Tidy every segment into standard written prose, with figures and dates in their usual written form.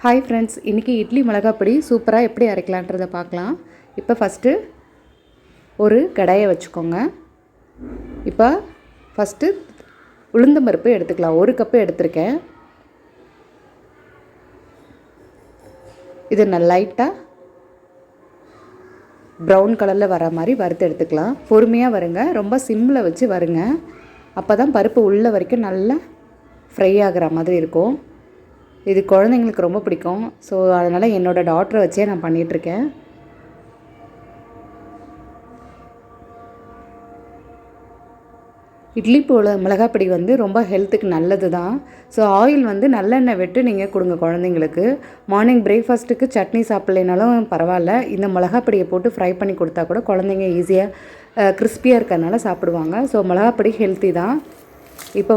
Hi friends, இன்றைக்கி இட்லி மிளகாப்பொடி சூப்பராக எப்படி அரைக்கலான்றதை பார்க்கலாம். இப்போ ஃபஸ்ட்டு ஒரு கடாயை வச்சுக்கோங்க. இப்போ ஃபஸ்ட்டு உளுந்தம்பருப்பு எடுத்துக்கலாம். 1 கப்பு எடுத்திருக்கேன். இது நான் லைட்டாக ப்ரௌன் கலரில் வர மாதிரி வறுத்து எடுத்துக்கலாம். பொறுமையாக வருங்க, ரொம்ப சிம்மில் வச்சு வருங்க. அப்போ தான் பருப்பு உள்ள வரைக்கும் நல்லா ஃப்ரை ஆகிற மாதிரி இருக்கும். இது குழந்தைங்களுக்கு ரொம்ப பிடிக்கும். ஸோ அதனால் என்னோடய டாட்டரை வச்சே நான் பண்ணிகிட்ருக்கேன். இட்லி மிளகாப்பொடி ரொம்ப ஹெல்த்துக்கு நல்லது தான். ஸோ ஆயில் நல்லெண்ணெய் விட்டு நீங்கள் கொடுங்க குழந்தைங்களுக்கு. மார்னிங் பிரேக்ஃபாஸ்ட்டுக்கு சட்னி சாப்பிட்லைனாலும் பரவாயில்ல, இந்த மிளகாப்பொடியை போட்டு ஃப்ரை பண்ணி கொடுத்தா கூட குழந்தைங்க ஈஸியாக கிறிஸ்பியாக இருக்கிறதுனால சாப்பிடுவாங்க. ஸோ மிளகாப்பொடி ஹெல்த்தி தான். இப்போ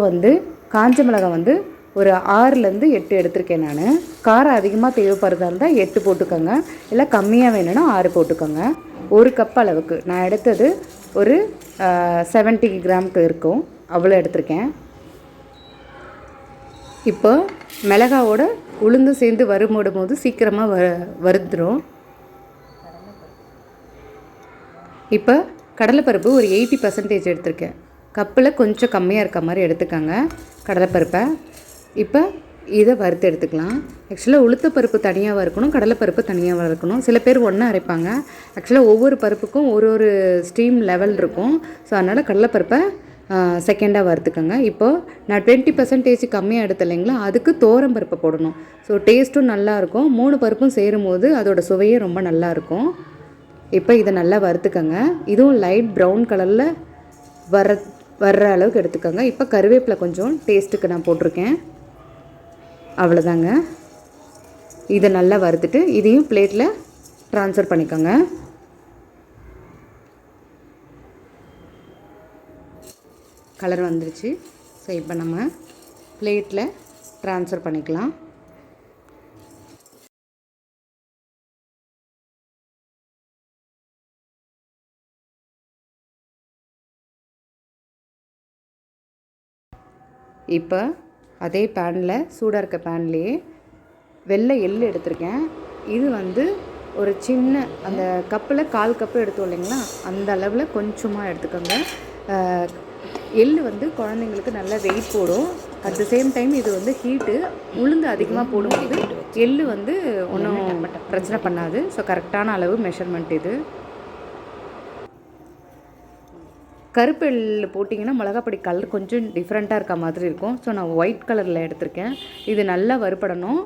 காஞ்ச மிளகாய் ஒரு 6லேருந்து 8 எடுத்திருக்கேன் நான். காரம் அதிகமாக தேவைப்படுறதா இருந்தால் 8 போட்டுக்கோங்க, இல்லை கம்மியாக வேணும்னா 6 போட்டுக்கோங்க. 1 கப் அளவுக்கு நான் எடுத்தது ஒரு 70 கிராமுக்கு இருக்கும், அவ்வளோ எடுத்திருக்கேன். இப்போ மிளகாவோட உளுந்து சேர்ந்து வறுபடும் போது சீக்கிரமாக வறுத்துடும். இப்போ கடலைப்பருப்பு ஒரு 80% எடுத்திருக்கேன். கப்பில் கொஞ்சம் கம்மியாக இருக்க மாதிரி எடுத்துக்கோங்க கடலைப்பருப்பை. இப்போ இதை வறுத்து எடுத்துக்கலாம். ஆக்சுவலாக உளுத்தப்பருப்பு தனியாக வறுக்கணும், கடலைப்பருப்பு தனியாக வறுக்கணும். சில பேர் ஒன்றா அரைப்பாங்க. ஆக்சுவலாக ஒவ்வொரு பருப்புக்கும் ஒரு ஸ்டீம் லெவல் இருக்கும். ஸோ அதனால் கடலைப்பருப்பை செகண்டாக வறுத்துக்கோங்க. இப்போது நான் 20% கம்மியாக எடுத்த இல்லைங்களா, அதுக்கு பருப்பை போடணும். ஸோ டேஸ்ட்டும் நல்லாயிருக்கும். 3 பருப்பும் சேரும்போது அதோடய சுவையே ரொம்ப நல்லாயிருக்கும். இப்போ இதை நல்லா வறுத்துக்கோங்க. இதுவும் லைட் ப்ரௌன் கலரில் வர்ற அளவுக்கு எடுத்துக்கோங்க. இப்போ கருவேப்பிலை கொஞ்சம் டேஸ்ட்டுக்கு நான் போட்டிருக்கேன். அவ்வளோதாங்க. இதை நல்லா வறுத்துட்டு இதையும் பிளேட்டில் ட்ரான்ஸ்ஃபர் பண்ணிக்கோங்க. கலர் வந்துருச்சு. ஸோ இப்போ நம்ம பிளேட்டில் ட்ரான்ஸ்ஃபர் பண்ணிக்கலாம். இப்போ அதே பேனில், சூடாக இருக்க பேன்லேயே வெள்ளை எள் எடுத்திருக்கேன். இது ஒரு சின்ன அந்த கப்பில் 1/4 கப்பு எடுத்தோம் இல்லைங்களா, அந்த அளவில் கொஞ்சமாக எடுத்துக்கோங்க. எள் குழந்தைங்களுக்கு நல்லா வெயிட் போடும். அட் த சேம் டைம் இது ஹீட்டு. உளுந்து அதிகமாக போடும்போது எள் ஒன்றும் பிரச்சனை பண்ணாது. ஸோ கரெக்டான அளவு மெஷர்மெண்ட் இது. கருப்பு எள் போட்டிங்கன்னா மிளகாப்பொடி கலர் கொஞ்சம் டிஃப்ரெண்ட்டாக இருக்க மாதிரி இருக்கும். ஸோ நான் ஒயிட் கலரில் எடுத்திருக்கேன். இது நல்லா வறுபடணும்.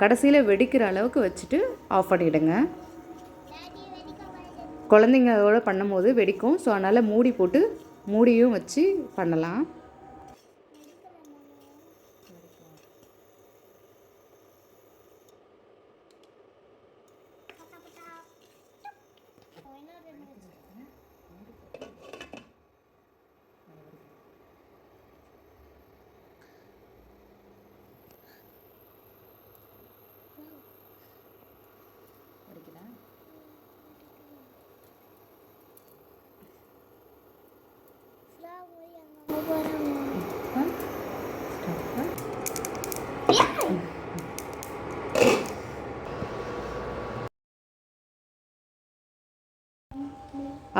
கடைசியில் வெடிக்கிற அளவுக்கு வச்சுட்டு ஆஃப் பண்ணிவிடுங்க. குழந்தைங்களோட பண்ணும்போது வெடிக்கும். ஸோ அதனால் மூடி போட்டு மூடியும் வச்சு பண்ணலாம்.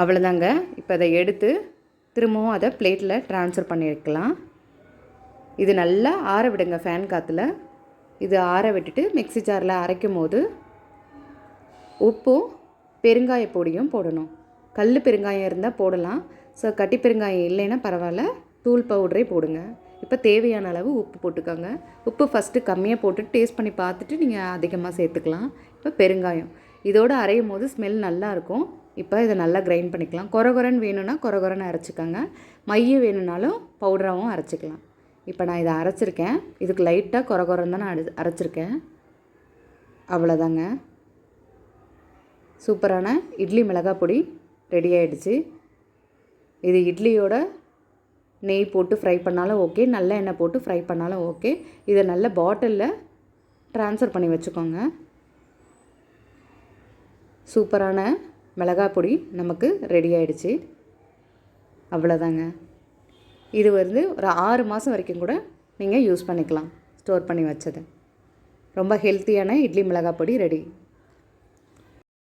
அவ்வளோதாங்க. இப்போ அதை எடுத்து திரும்பவும் அதை பிளேட்டில் ட்ரான்ஸ்ஃபர் பண்ணி வைக்கலாம். இது நல்லா ஆற விடுங்க ஃபேன் காற்றுல. இது ஆற விட்டுட்டு மிக்ஸி ஜாரில் அரைக்கும் போது உப்பும் பெருங்காய பொடியும் போடணும். கல் பெருங்காயம் இருந்தால் போடலாம். ஸோ கட்டி பெருங்காயம் இல்லைன்னா பரவாயில்ல, தூள் பவுடரே போடுங்க. இப்போ தேவையான அளவு உப்பு போட்டுக்கோங்க. உப்பு ஃபஸ்ட்டு கம்மியாக போட்டு டேஸ்ட் பண்ணி பார்த்துட்டு நீங்கள் அதிகமாக சேர்த்துக்கலாம். இப்போ பெருங்காயம் இதோடு அரையும் போது ஸ்மெல் நல்லாயிருக்கும். இப்போ இதை நல்லா கிரைண்ட் பண்ணிக்கலாம். கொரகொரன்னு வேணும்னா கொரகொரன்னு அரைச்சிக்கோங்க. மைய வேணும்னாலும் பவுடராகவும் அரைச்சிக்கலாம். இப்போ நான் இதை அரைச்சிருக்கேன். இதுக்கு லைட்டாக கொரகொரன்னு தான் நான் அரைச்சிருக்கேன். அவ்வளோதாங்க. சூப்பரான இட்லி மிளகாய் பொடி ரெடி ஆகிடுச்சு. இது இட்லியோட நெய் போட்டு ஃப்ரை பண்ணாலும் ஓகே, நல்ல எண்ணெய் போட்டு ஃப்ரை பண்ணாலும் ஓகே. இதை நல்ல பாட்டிலில் ட்ரான்ஸ்ஃபர் பண்ணி வச்சுக்கோங்க. சூப்பரான மிளகாய் பொடி நமக்கு ரெடி ஆகிடுச்சு. அவ்வளோதாங்க. இது ஒரு 6 மாதம் வரைக்கும் கூட நீங்கள் யூஸ் பண்ணிக்கலாம், ஸ்டோர் பண்ணி வச்சது. ரொம்ப ஹெல்த்தியான இட்லி மிளகாய் பொடி ரெடி.